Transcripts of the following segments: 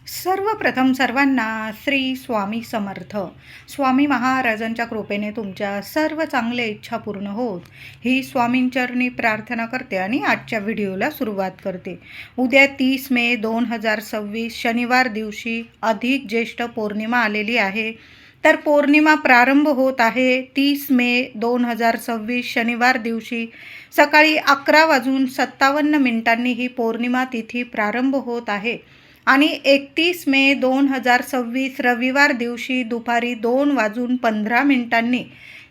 सर्वप्रथम सर्वांना श्री स्वामी समर्थ. स्वामी महाराजांच्या कृपेने तुमच्या सर्व चांगल्या इच्छा पूर्ण होत ही स्वामींचरणी प्रार्थना करते आणि आजच्या व्हिडिओला सुरुवात करते. उद्या 30 मे 2026 शनिवार दिवशी अधिक ज्येष्ठ पौर्णिमा आलेली आहे. तर पौर्णिमा प्रारंभ होत आहे 30 मे 2026 शनिवार दिवशी सकाळी 11:57 ही पौर्णिमा तिथी प्रारंभ होत आहे आणि 31 मे 2026 रविवार दिवशी दुपारी 2:15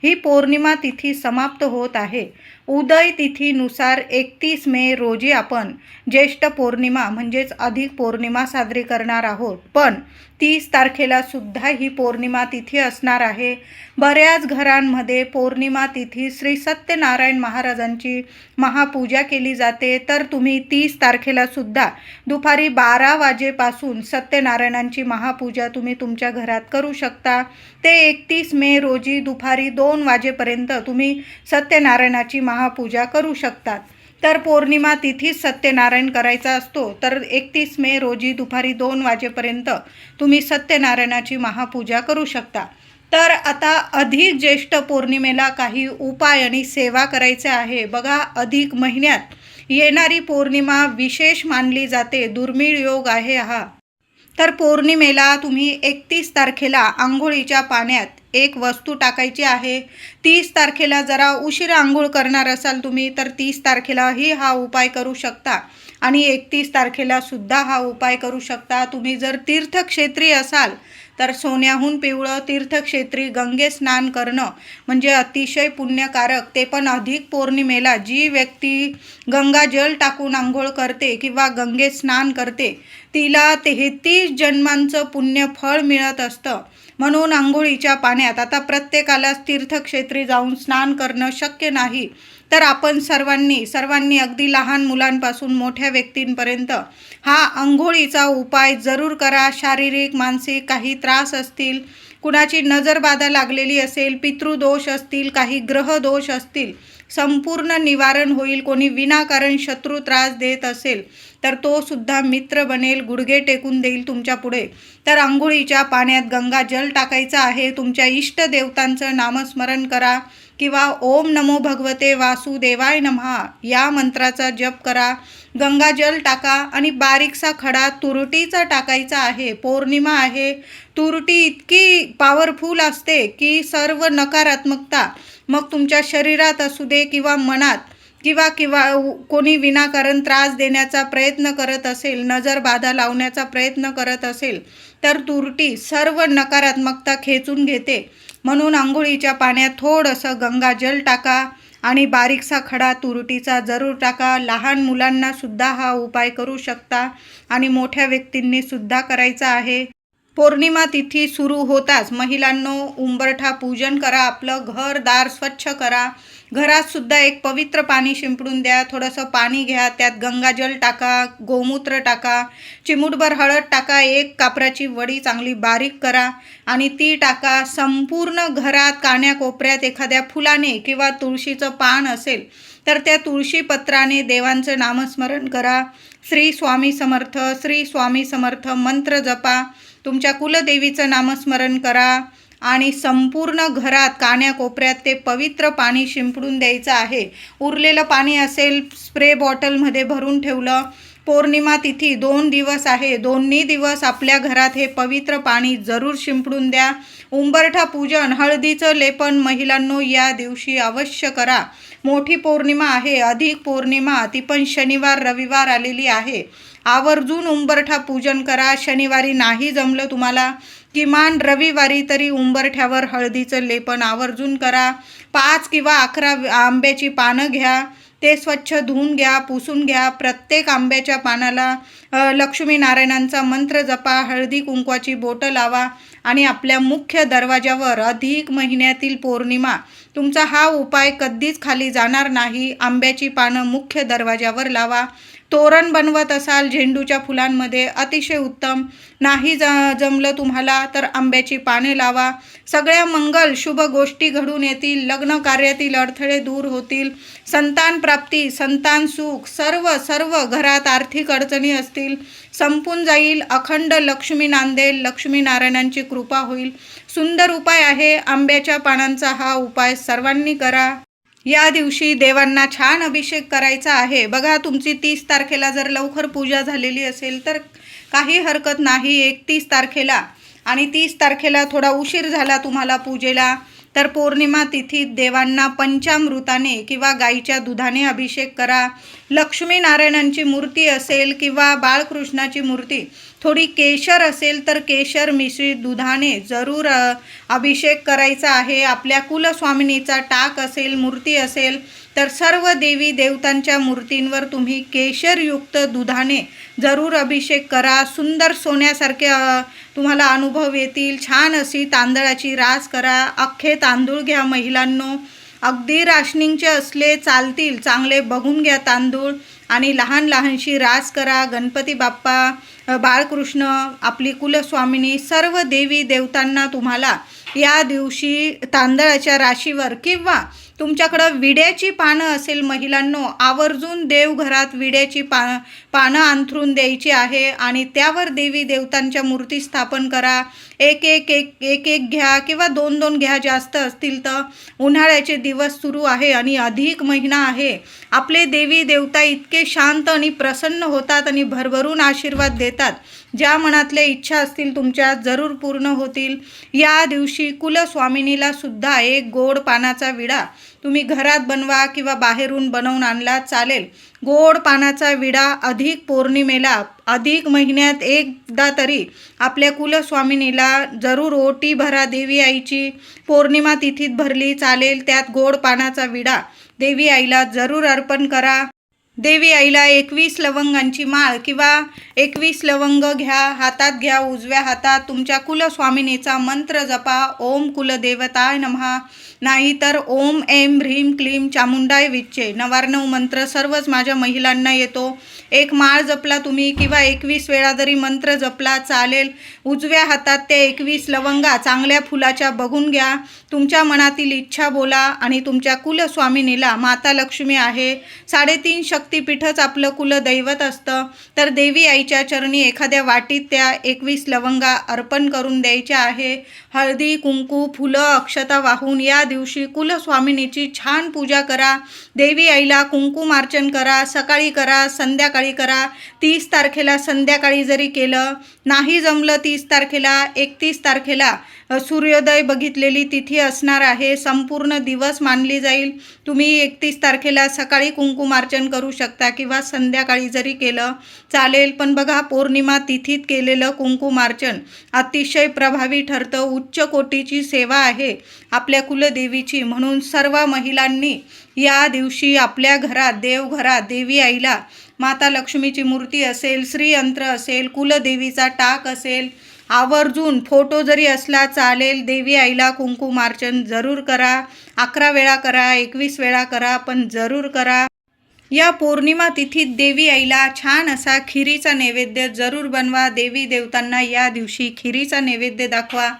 ही पौर्णिमा तिथी समाप्त होत आहे. उदय तिथीनुसार 31 मे रोजी आपण ज्येष्ठ पौर्णिमा म्हणजेच अधिक पौर्णिमा साजरी करणार आहोत. पण 30 तारखेला सुद्धा ही पौर्णिमा तिथी असणार आहे. बऱ्याच घरांमध्ये पौर्णिमा तिथी श्री सत्यनारायण महाराजांची महापूजा केली जाते. तर तुम्ही 30 तारखेला सुद्धा दुपारी 12 वाजेपासून सत्यनारायणांची महापूजा तुम्ही तुमच्या घरात करू शकता. ते 31 मे रोजी दुपारी 2 वाजेपर्यंत तुम्ही सत्यनारायणाची महापूजा करू शकतात. तर पौर्णिमा तिथीच सत्यनारायण करायचा असतो. तर 31 मे रोजी दुपारी 2 वाजेपर्यंत तुम्ही सत्यनारायणाची महापूजा करू शकता. तर आता अधिक ज्येष्ठ पौर्णिमेला काही उपाय आणि सेवा करायचे आहे. बघा, अधिक महिन्यात येणारी पौर्णिमा विशेष मानली जाते. दुर्मिळ योग आहे हा. तर पौर्णिमेला तुम्ही 31 तारखेला आंघोळीच्या पाण्यात एक वस्तू टाकायची आहे. 30 तारखेला जरा उशिरा आंघोळ करणार असाल तुम्ही तर 30 तारखेलाही हा उपाय करू शकता आणि 31 तारखेला सुद्धा हा उपाय करू शकता. तुम्ही जर तीर्थक्षेत्री असाल तर सोन्याहून पिवळं तीर्थक्षेत्री गंगे स्नान करणं म्हणजे अतिशय पुण्यकारक. ते पण अधिक पौर्णिमेला जी व्यक्ती गंगाजल टाकून आंघोळ करते किंवा गंगे स्नान करते तिला 33 जन्मांचं पुण्यफळ मिळत असतं. म्हणून आंघोळीच्या पाण्यात आता प्रत्येकालाच तीर्थक्षेत्री जाऊन स्नान करणं शक्य नाही. तर आपण सर्वांनी अगदी लहान मुलांपासून मोठ्या व्यक्तींपर्यंत हा आंघोळीचा उपाय जरूर करा. शारीरिक मानसिक काही त्रास असतील, कुणाची नजरबाधा लागलेली असेल, पितृदोष असतील, काही ग्रहदोष असतील, संपूर्ण निवारण होईल. कोणी विनाकारण शत्रू त्रास देत असेल तर तो सुद्धा मित्र बनेल, गुडघे टेकून देईल तुमच्या पुढे. तर आंघोळीच्या पाण्यात गंगाजल टाकायचं आहे. तुमच्या इष्टदेवतांचं नामस्मरण करा किंवा ओम नमो भगवते वासुदेवाय नमः या मंत्राचा जप करा. गंगाजल टाका आणि बारीकसा खडा तुरटीचा टाकायचा आहे. पौर्णिमा आहे, तुरटी इतकी पॉवरफुल असते की सर्व नकारात्मकता मग तुमच्या शरीरात असू दे किंवा मनात किंवा कोणी विनाकारण त्रास देण्याचा प्रयत्न करत असेल, नजर बाधा लावण्याचा प्रयत्न करत असेल तर तुरटी सर्व नकारात्मकता खेचून घेते. म्हणून आंघोळीच्या पाण्यात थोडंसं गंगाजल टाका आणि बारीकसा खडा तुरटीचा जरूर टाका. लहान मुलांना सुद्धा हा उपाय करू शकता आणि मोठ्या व्यक्तींनी सुद्धा करायचा आहे. पौर्णिमा तिथी सुरू होताच महिलांनो उंबरठा पूजन करा. आपलं घर दार स्वच्छ करा. घरात सुद्धा एक पवित्र पाणी शिंपडून द्या. थोडंसं पाणी घ्या, त्यात गंगाजल टाका, गोमूत्र टाका, चिमूटभर हळद टाका, एक कापराची वडी चांगली बारीक करा आणि ती टाका. संपूर्ण घरात कान्याकोपऱ्यात एखाद्या फुलाने किंवा तुळशीचं पान असेल तर त्या तुळशीपत्राने देवांचं नामस्मरण करा. श्री स्वामी समर्थ, श्री स्वामी समर्थ मंत्र जपा. तुमच्या कुलदेवीचं नामस्मरण करा आणि संपूर्ण घरात कान्याकोपऱ्यात ते पवित्र पाणी शिंपडून द्यायचं आहे. उरलेलं पाणी असेल स्प्रे बॉटलमध्ये भरून ठेवलं. पौर्णिमा तिथी 2 दिवस आहे. दोन्ही दिवस आपल्या घरात हे पवित्र पाणी जरूर शिंपडून द्या. उंबरठा पूजन, हळदीचं लेपन महिलांनो या दिवशी अवश्य करा. मोठी पौर्णिमा आहे, अधिक पौर्णिमा, ती पण शनिवार रविवार आलेली आहे. आवर्जून उंबरठा पूजन करा. शनिवारी नाही जमलं तुम्हाला किमान रविवारी तरी उंबरठ्यावर हळदीचं लेपन आवर्जून करा. 5 किंवा 11 आंब्याची पानं घ्या. ते स्वच्छ धुवून घ्या, पुसून घ्या. प्रत्येक आंब्याच्या पानाला लक्ष्मीनारायणांचा मंत्र जपा. हळदी कुंकवाची बोटं लावा आणि आपल्या मुख्य दरवाजावर अधिक महिन्यातील पौर्णिमा तुमचा हा उपाय कधीच खाली जाणार नाही. आंब्याची पानं मुख्य दरवाजावर लावा. तोरण बनवत असाल झेंडूच्या फुलांमध्ये, अतिशय उत्तम. नाही जमलं तुम्हाला तर आंब्याची पाने लावा. सगळ्या मंगल शुभ गोष्टी घडून येतील. लग्न कार्यातील अडथळे दूर होतील. संतान प्राप्ती, संतान सुख, सर्व घरात आर्थिक अडचणी असतील संपून जाईल. अखंड लक्ष्मी नांदेल. लक्ष्मीनारायणांची कृपा होईल. सुंदर उपाय आहे. आंब्याच्या पानांचा हा उपाय सर्वांनी करा. या दिवशी देवांना छान अभिषेक करायचा आहे. बघा, तुमची 30 तारखेला जर लवकर पूजा झालेली असेल तर काही हरकत नाही. 31 तारखेला आणि 30 तारखेला थोडा उशीर झाला तुम्हाला पूजेला, तर पौर्णिमा तिथीत देवांना पंचामृताने किंवा गाईच्या दुधाने अभिषेक करा. लक्ष्मीनारायणांची मूर्ती असेल किंवा बाळकृष्णाची मूर्ती, थोडी केशर असेल तर केशर मिश्रित दुधाने जरूर अभिषेक करायचा आहे. आपल्या कुलस्वामिनीचा टाक असेल, मूर्ती असेल तर सर्व देवी देवतांच्या मूर्तींवर तुम्ही केशरयुक्त दुधाने जरूर अभिषेक करा. सुंदर सोन्यासारखे तुम्हाला अनुभव येतील. छान अशी तांदळाची रास करा. अख्खे तांदूळ घ्या महिलांनो. अगदी राशनिंगचे असले चालतील, चांगले बघून घ्या तांदूळ आणि लहानशी रास करा. गणपती बाप्पा, बाळकृष्ण, आपली कुलस्वामिनी, सर्व देवी देवतांना तुम्हाला या दिवशी तांदळाच्या राशीवर किंवा तुमच्याकडं विड्याची पानं असेल महिलांनो, आवर्जून देवघरात विड्याची पानं अंथरून द्यायची आहे आणि त्यावर देवी देवतांच्या मूर्ती स्थापन करा. एक घ्या किंवा दोन घ्या, जास्त असतील तर. उन्हाळ्याचे दिवस सुरू आहे आणि अधिक महिना आहे. आपले देवी देवता इतके शांत आणि प्रसन्न होतात आणि भरभरून आशीर्वाद देतात. ज्या मनातल्या इच्छा असतील तुमच्या जरूर पूर्ण होतील. या दिवशी कुलस्वामिनीला सुद्धा एक गोड पानाचा विडा तुम्ही घरात बनवा किंवा बाहेरून बनवून आणला चालेल. गोड पानाचा विडा अधिक पौर्णिमेला, अधिक महिन्यात एकदा तरी आपल्या कुलस्वामिनीला जरूर ओटी भरा. देवी आईची पौर्णिमा तिथीत भरली चालेल. त्यात गोड पानाचा विडा देवी आईला जरूर अर्पण करा. देवी आईला 21 लवंगांची माळ किंवा 21 लवंग घ्या, हातात घ्या. उजव्या हातात तुमच्या कुलस्वामिनीचा मंत्र जपा. ओम कुलदेवताय नमः, नाहीतर ओम ऐं ह्रीं क्लीं चामुंडाय विच्चे. 99 मंत्र सर्वच माझ्या महिलांना येतो. एक माळ जपला तुम्ही किंवा 21 वेळा जरी मंत्र जपला चालेल. उजव्या हातात त्या 21 लवंगा चांगल्या फुलाच्या बघून घ्या. तुमच्या मनातील इच्छा बोला आणि तुमच्या कुलस्वामिनीला, माता लक्ष्मी आहे, 3.5 शक्तिपीठच आपलं कुलदैवत असतं, तर देवी आईच्या चरणी एखाद्या वाटीत त्या 21 लवंगा अर्पण करून द्यायच्या आहे. हळदी कुंकू फुलं अक्षता वाहून या दिवशी कुलस्वामिनीची छान पूजा करा. देवी आईला कुंकुमार्चन करा. सकाळी करा, संध्याकाळी करा. 30 तारखेला संध्याकाळी जरी केलं, नाही जमलं 30 तारखेला, 31 तारखेला सूर्योदय बघितलेली तिथी असणार आहे. संपूर्ण दिवस मानली जाईल. तुम्ही 31 तारखेला सकाळी कुंकुमार्चन करू शकता किंवा संध्याकाळी जरी केलं चालेल. पण बघा, पौर्णिमा तिथीत केलेलं कुंकुमार्चन अतिशय प्रभावी ठरतं. उच्च कोटीची सेवा आहे आपल्या कुलदेवीची. म्हणून सर्व महिलांनी या दिवशी आपल्या घरात, देवघरात देवी आईला, माता लक्ष्मीची मूर्ती असेल, श्रीयंत्र असेल, कुलदेवीचा टाक असेल, आवर्जून फोटो जरी असला चालेल, देवी आईला कुंकुमार्चन जरूर करा. 11 वेळा करा, 21 वेळा करा, पण जरूर करा. या पौर्णिमा तिथीत देवी आईला छान असा खिरीचा नैवेद्य जरूर बनवा. देवी देवतांना या दिवशी खिरीचा नैवेद्य दाखवा.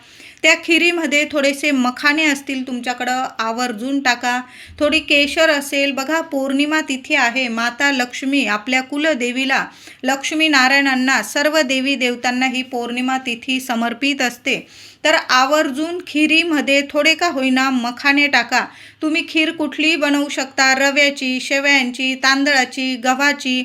त्या खिरीमध्ये थोडेसे मखाणे असतील तुमच्याकडं, आवर्जून टाका. थोडी केशर असेल. बघा, पौर्णिमा तिथी आहे. माता लक्ष्मी, आपल्या कुलदेवीला, लक्ष्मीनारायणांना, सर्व देवी देवतांना ही पौर्णिमा तिथी समर्पित असते. तर आवर्जून खिरीमध्ये थोडे का होईना मखाणे टाका. तुम्ही खीर कुठलीही बनवू शकता. रव्याची, शेवयांची, तांदळाची, गव्हाची,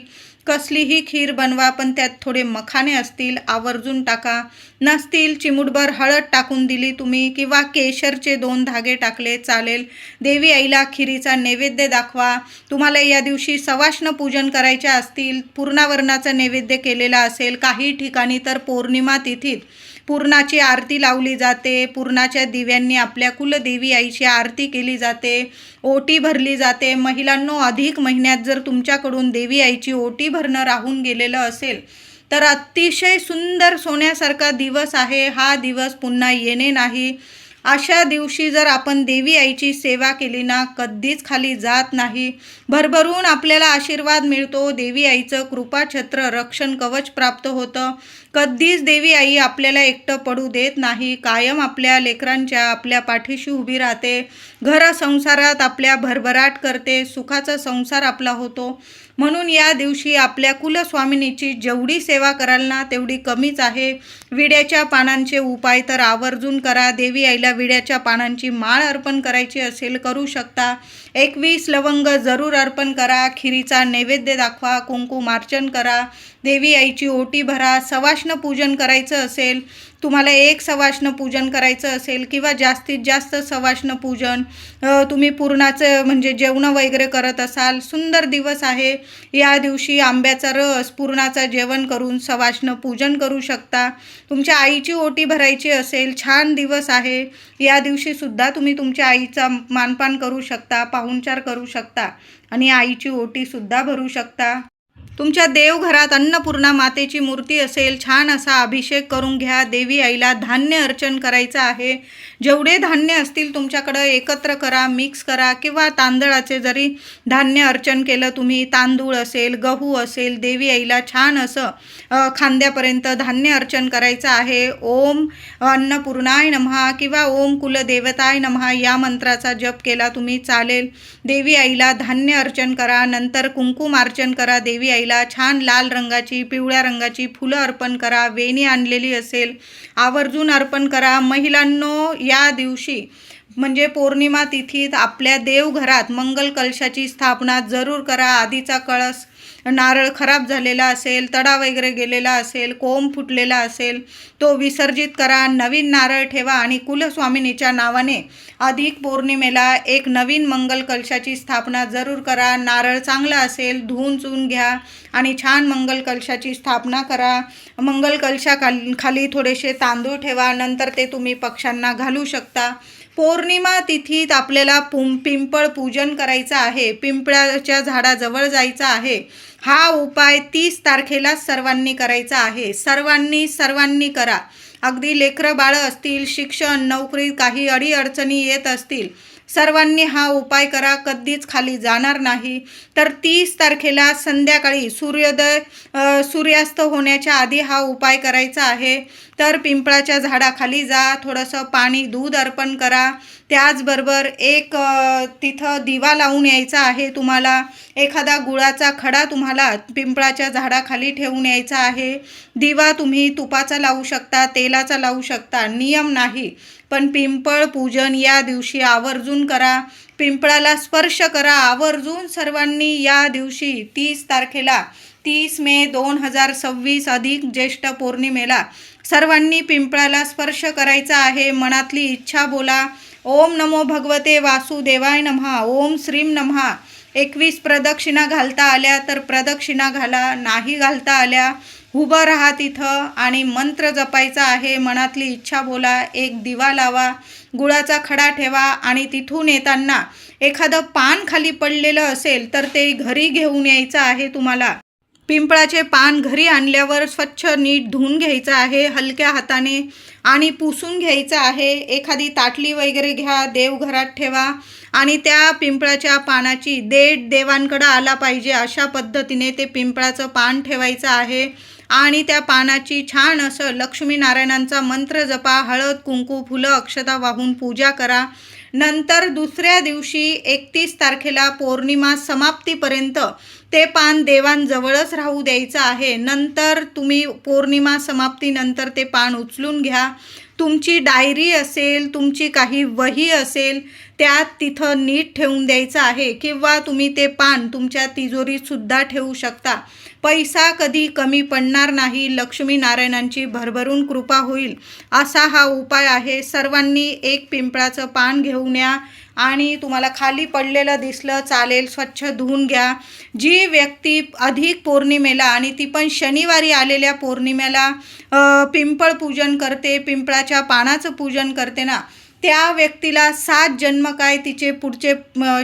कसलीही खीर बनवा, पण त्यात थोडे मखाणे असतील आवर्जून टाका. नसतील, चिमूटभर हळद टाकून दिली तुम्ही किंवा केशरचे 2 धागे टाकले चालेल. देवी आईला खिरीचा नैवेद्य दाखवा. तुम्हाला या दिवशी सवाष्ण पूजन करायचे असतील, पूर्णावरणाचा नैवेद्य केलेला असेल, काही ठिकाणी तर पौर्णिमा तिथीत पूर्णाची आरती लावली जाते. पूर्णाच्या दिव्यांनी आपल्या कुलदेवी आईची आरती केली जाते. ओटी भरली जाते. महिलांनो, अधिक महिन्यात जर तुमच्याकडून देवी आईची ओटी भरणं राहून गेलेलं असेल तर अतिशय सुंदर सोन्यासारखा दिवस आहे. हा दिवस पुन्हा येणे नाही. अशा दिवशी जर आपण देवी आईची सेवा केली ना, कधीच खाली जात नाही. भरभरून आपल्याला आशीर्वाद मिळतो. देवी आईचं कृपाछत्र रक्षण कवच प्राप्त होतं. कधीच देवी आई आपल्याला एकटं पडू देत नाही. कायम आपल्या लेकरांच्या आपल्या पाठीशी उभी राहते. घर संसारात आपल्या भरभराट करते. सुखाचा संसार आपला होतो. म्हणून या दिवशी आपल्या कुलस्वामिनीची जेवढी सेवा कराल ना तेवढी कमीच आहे. विड्याच्या पानांचे उपाय तर आवर्जून करा. देवी आईला विड्याच्या पानांची माळ अर्पण करायची असेल करू शकता. 21 लवंग जरूर अर्पण करा. खिरीचा नैवेद्य दाखवा. कुंकुमार्चन करा. देवी आईची ओटी भरा. सवाष्ण पूजन करायचं असेल, तुम्हाला एक सवाष्ण पूजन करायचं असेल किंवा जास्तीत जास्त सवाष्ण पूजन तुम्ही पूर्णाचं म्हणजे जेवण वगैरे करत असाल, सुंदर दिवस आहे. या दिवशी आंब्याचा रस पूर्णाचं जेवण करून सवाष्ण पूजन करू शकता. तुमच्या आईची ओटी भरायची असेल, छान दिवस आहे. या दिवशीसुद्धा तुम्ही तुमच्या आईचा मानपान करू शकता, पाहुणचार करू शकता आणि आईची ओटीसुद्धा भरू शकता. तुमच्या देवघरात अन्नपूर्णा मातेची मूर्ती असेल, छान असा अभिषेक करून घ्या. देवी आईला धान्य अर्चन करायचं आहे. जेवढे धान्य असतील तुमच्याकडं एकत्र करा, मिक्स करा किंवा तांदळाचे जरी धान्य अर्चन केलं तुम्ही, तांदूळ असेल, गहू असेल, देवी आईला छान असं खांद्यापर्यंत धान्य अर्चन करायचं आहे. ओम अन्नपूर्णाय नमः किंवा ओम कुलदेवताय नमः या मंत्राचा जप केला तुम्ही चालेल. देवी आईला धान्य अर्चन करा. नंतर कुंकुमार्चन करा. देवी आईला छान लाल रंगाची, पिवळ्या रंगाची फुलं अर्पण करा. वेणी आणलेली असेल आवर्जून अर्पण करा. महिलांनो, या दिवशी म्हणजे पौर्णिमा तिथीत आपल्या देवघरात मंगल कलशाची स्थापना जरूर करा. आधीचा कळस नारळ खराब झालेला असेल, तडा वगैरे गेलेला असेल, कोंब फुटलेला असेल, तो विसर्जित करा. नवीन नारळ ठेवा आणि कुलस्वामिनीच्या नावाने अधिक पौर्णिमेला एक नवीन मंगल कलशाची स्थापना जरूर करा. नारळ चांगला असेल धुवून चुवून घ्या आणि छान मंगल कलशाची स्थापना करा. मंगल कलशाखाली थोडेसे तांदूळ ठेवा. नंतर ते तुम्ही पक्ष्यांना घालू शकता. पौर्णिमा तिथीत आपल्याला पिंपळ पूजन करायचं आहे. पिंपळाच्या झाडाजवळ जायचं आहे. हा उपाय 30 तारखेला सर्वांनी करायचा आहे. सर्वांनी करा. अगदी लेकरं बाळं असतील, शिक्षण नोकरी काही अडीअडचणी येत असतील, सर्वांनी हा उपाय करा. कधीच खाली जाणार नाही. तर 30 तारखेला संध्याकाळी सूर्यास्त होण्याच्या आधी हा उपाय करायचा आहे. तर पिंपळाच्या झाडाखाली जा, थोडंसं पाणी दूध अर्पण करा. त्याचबरोबर एक तिथं दिवा लावून यायचा आहे. तुम्हाला एखादा गुळाचा खडा तुम्हाला पिंपळाच्या झाडाखाली ठेवून यायचा आहे. दिवा तुम्ही तुपाचा लावू शकता, तेलाचा लावू शकता, नियम नाही. पण पिंपळ पूजन या दिवशी आवर्जून करा. पिंपळाला स्पर्श करा आवर्जून सर्वांनी. या दिवशी 30 तारखेला 30 मे 2026 अधिक ज्येष्ठ पौर्णिमेला सर्वांनी पिंपळाला स्पर्श करायचा आहे. मनातली इच्छा बोला. ओम नमो भगवते वासुदेवाय नमः. ओम श्रीम नमः. 21 प्रदक्षिणा घालता आल्या तर प्रदक्षिणा घाला, नाही घालता आल्या उभं राहा तिथं आणि मंत्र जपायचा आहे. मनातली इच्छा बोला. एक दिवा लावा, गुळाचा खडा ठेवा आणि तिथून येताना एखादं पान खाली पडलेलं असेल तर ते घरी घेऊन यायचं आहे. तुम्हाला पिंपळाचे पान घरी आणल्यावर स्वच्छ नीट धुवून घ्यायचं आहे हलक्या हाताने आणि पुसून घ्यायचं आहे. एखादी ताटली वगैरे घ्या, देवघरात ठेवा आणि त्या पिंपळाच्या पानाची देवांकडं आला पाहिजे अशा पद्धतीने ते पिंपळाचं पान ठेवायचं आहे. आणि त्या पानाची छान असं लक्ष्मीनारायणांचा मंत्र जपा. हळद कुंकू फुलं अक्षता वाहून पूजा करा. नंतर दुसऱ्या दिवशी 31 तारखेला पौर्णिमा समाप्तीपर्यंत ते पान देवांजवळच राहू द्यायचं आहे. नंतर तुम्ही पौर्णिमा समाप्तीनंतर ते पान उचलून घ्या. तुमची डायरी असेल, तुमची काही वही असेल त्यात तिथं नीट ठेवून द्यायचं आहे किंवा तुम्ही ते पान तुमच्या तिजोरीतसुद्धा ठेवू शकता. पैसा कधी कमी पडणार नाही. लक्ष्मीनारायणांची भरभरून कृपा होईल असा हा उपाय आहे. सर्वांनी एक पिंपळाचं पान घेऊन या आणि तुम्हाला खाली पडलेलं दिसलं चालेल, स्वच्छ धुवून घ्या. जी व्यक्ती अधिक पौर्णिमेला आणि ती पण शनिवारी आलेल्या पौर्णिमेला पिंपळ पूजन करते, पिंपळाच्या पानाचं पूजन करते ना, त्या व्यक्तीला 7 जन्म काय तिचे पुढचे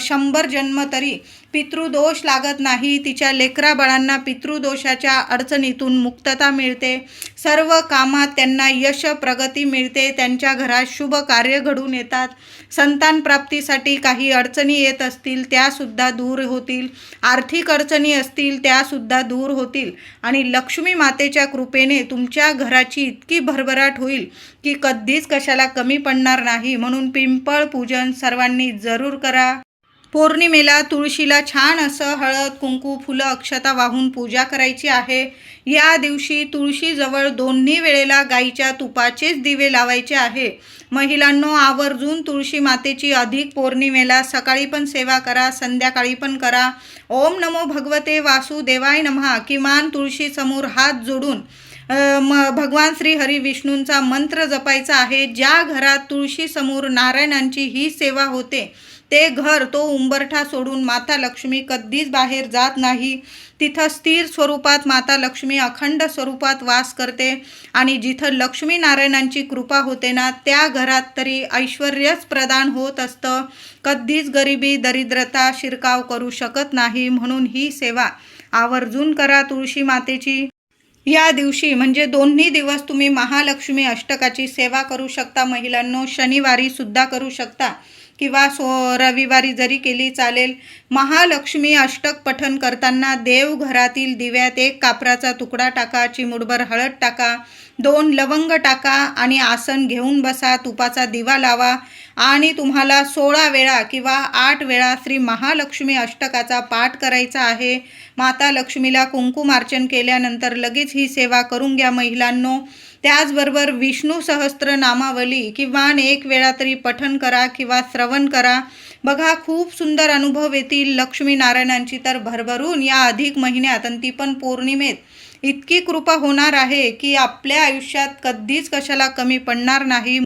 100 जन्म तरी पितृदोष लागत नाही, तिच्या लेकराबाळांना पितृदोषाच्या अडचणीतून मुक्तता मिळते, सर्व कामात त्यांना यश प्रगती मिळते, त्यांच्या घरात शुभ कार्य घडून येतात, संतान प्राप्तीसाठी काही अडचणी येत असतील त्यासुद्धा दूर होतील, आर्थिक अडचणी असतील त्यासुद्धा दूर होतील आणि लक्ष्मी मातेच्या कृपेने तुमच्या घराची इतकी भरभराट होईल की कधीच कशाला कमी पडणार नाही. म्हणून पिंपळ पूजन सर्वांनी जरूर करा. पौर्णिमेला तुळशीला छान असं हळद कुंकू फुलं अक्षता वाहून पूजा करायची आहे. या दिवशी तुळशीजवळ दोन्ही वेळेला गाईच्या तुपाचेच दिवे लावायचे आहे. महिलांनो, आवर्जून तुळशी मातेची अधिक पौर्णिमेला सकाळी पण सेवा करा, संध्याकाळी पण करा. ओम नमो भगवते वासुदेवाय नमः किमान तुळशी समोर हात जोडून भगवान श्री हरी विष्णूंचा मंत्र जपायचा आहे. ज्या घरात तुळशी समोर नारायणांची ही सेवा होते ते घर, तो उंबरठा सोडून माता लक्ष्मी कधीच बाहेर जात नाही. तिथं स्थिर स्वरूपात माता लक्ष्मी अखंड स्वरूपात वास करते आणि जिथं लक्ष्मी नारायणांची कृपा होते ना, त्या घरात तरी ऐश्वर्यच प्रदान होत असतं. कधीच गरिबी दरिद्रता शिरकाव करू शकत नाही. म्हणून ही सेवा आवर्जून करा तुळशी मातेची. या दिवशी म्हणजे दोन्ही दिवस तुम्ही महालक्ष्मी अष्टकाची सेवा करू शकता. महिलांनो, शनिवारी सुद्धा करू शकता किंवा रविवारी जरी केली चालेल. महालक्ष्मी अष्टक पठण करताना देवघरातील दिव्यात एक कापराचा तुकडा टाका, चिमूटभर हळद टाका, 2 लवंग टाका आणि आसन घेऊन बसा. तुपाचा दिवा लावा आणि तुम्हाला 16 वेळा किंवा 8 वेळा श्री महालक्ष्मी अष्टकाचा पाठ करायचा आहे. माता लक्ष्मीला कुंकुमार्चन केल्यानंतर लगेच ही सेवा करून घ्या महिलांनो. त्याचबरोबर विष्णू सहस्त्र नामावली किमान 1 वेळा तरी पठण करा किंवा श्रवण करा. बघा, खूप सुंदर अनुभव येतील लक्ष्मी नारायणांची तर भरभरून या अधिक महिन्यात, आणि ती पण पौर्णिमेत इतकी कृपा होणार आहे की आपल्या आयुष्यात कधीच कशाला कमी पडणार नाही.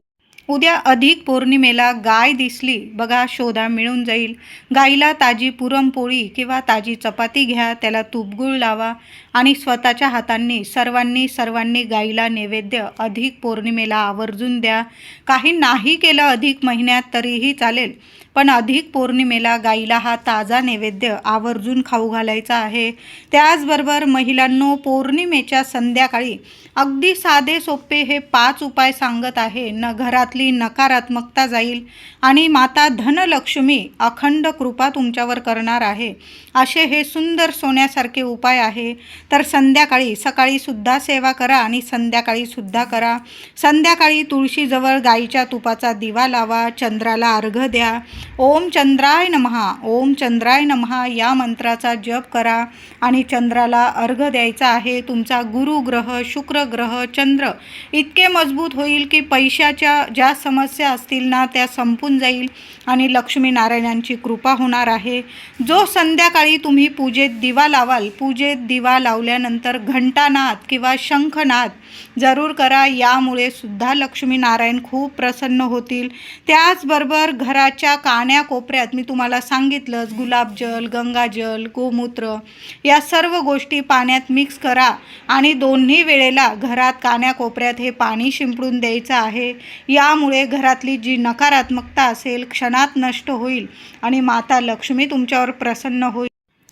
उद्या अधिक पौर्णिमेला गाय दिसली बघा, शोधा, मिळून जाईल. गाईला ताजी पुरणपोळी किंवा ताजी चपाती घ्या, त्याला तूपगूळ लावा आणि स्वतःच्या हातांनी सर्वांनी गाईला नैवेद्य अधिक पौर्णिमेला आवर्जून द्या. काही नाही केलं अधिक महिन्यात तरीही चालेल, पण अधिक पौर्णिमेला गाईला हा ताजा नैवेद्य आवर्जून खाऊ घालायचा आहे. त्याचबरोबर महिलांनो, पौर्णिमेच्या संध्याकाळी अगदी साधे सोपे हे 5 उपाय सांगत आहे. घरातली नकारात्मकता जाईल आणि माता धनलक्ष्मी अखंड कृपा तुमच्यावर करणार आहे. असे हे सुंदर सोन्यासारखे उपाय आहे. तर संध्याकाळी, सकाळी सुद्धा सेवा करा आणि संध्याकाळी सुद्धा करा. संध्याकाळी तुळशीजवळ गाईच्या तुपाचा दिवा लावा, चंद्राला अर्घ्य द्या. ओम चंद्राय नमः, ओम चंद्राय नमः या मंत्राचा जप करा आणि चंद्राला अर्घ्य द्यायचा आहे. तुमचा गुरुग्रह, शुक्रग्रह, चंद्र इतके मजबूत होईल की पैशाच्या ज्या समस्या असतील ना त्या संपून जाईल आणि लक्ष्मी नारायणांची कृपा होणार आहे. जो संध्याकाळी तुम्ही पूजेत दिवा लावाल, पूजेत दिवा लावल्यानंतर घंटानाद किंवा शंखनाद जरूर करा. यामुळे सुद्धा लक्ष्मी नारायण खूप प्रसन्न होतील. त्याचबरोबर घराच्या कान्याकोपऱ्यात मी तुम्हाला सांगितलंच, गुलाबजल, गंगाजल, गोमूत्र या सर्व गोष्टी पाण्यात मिक्स करा आणि दोन्ही वेळेला घरात कान्याकोपऱ्यात हे पाणी शिंपडून द्यायचं आहे. यामुळे घरातली जी नकारात्मकता असेल क्षणात नष्ट होईल आणि माता लक्ष्मी तुमच्यावर प्रसन्न होईल.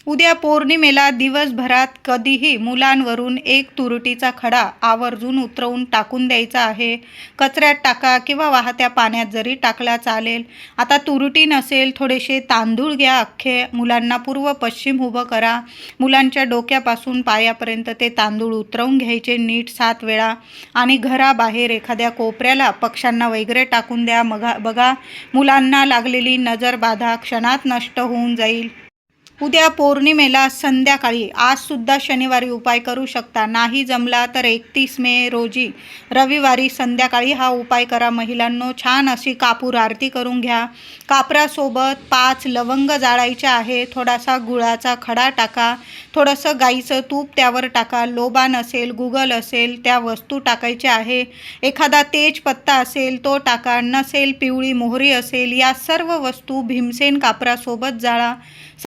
उद्या पौर्णिमेला दिवसभरात कधीही मुलांवरून 1 तुरटीचा खडा आवर्जून उतरवून टाकून द्यायचा आहे. कचऱ्यात टाका किंवा वाहत्या पाण्यात जरी टाकला चालेल. आता तुरटी नसेल, थोडेसे तांदूळ घ्या अख्खे, मुलांना पूर्व पश्चिम उभं करा. मुलांच्या डोक्यापासून पायापर्यंत ते तांदूळ उतरवून घ्यायचे नीट 7 वेळा आणि घराबाहेर एखाद्या कोपऱ्याला पक्ष्यांना वगैरे टाकून द्या. बघा, मुलांना लागलेली नजरबाधा क्षणात नष्ट होऊन जाईल. उद्या पौर्णिमेला संध्याकाळी, आजसुद्धा शनिवारी उपाय करू शकता, नाही जमला तर 31 मे रोजी रविवारी संध्याकाळी हा उपाय करा. महिलांनो, छान अशी कापूर आरती करून घ्या. कापरासोबत 5 लवंग जाळायचे आहे. थोडासा गुळाचा खडा टाका, थोडंसं गाईचं तूप त्यावर टाका. लोबान असेल, गुगल असेल त्या वस्तू टाकायच्या आहे. एखादा तेजपत्ता असेल तो टाका, नसेल पिवळी मोहरी असेल, या सर्व वस्तू भीमसेन कापरासोबत जाळा.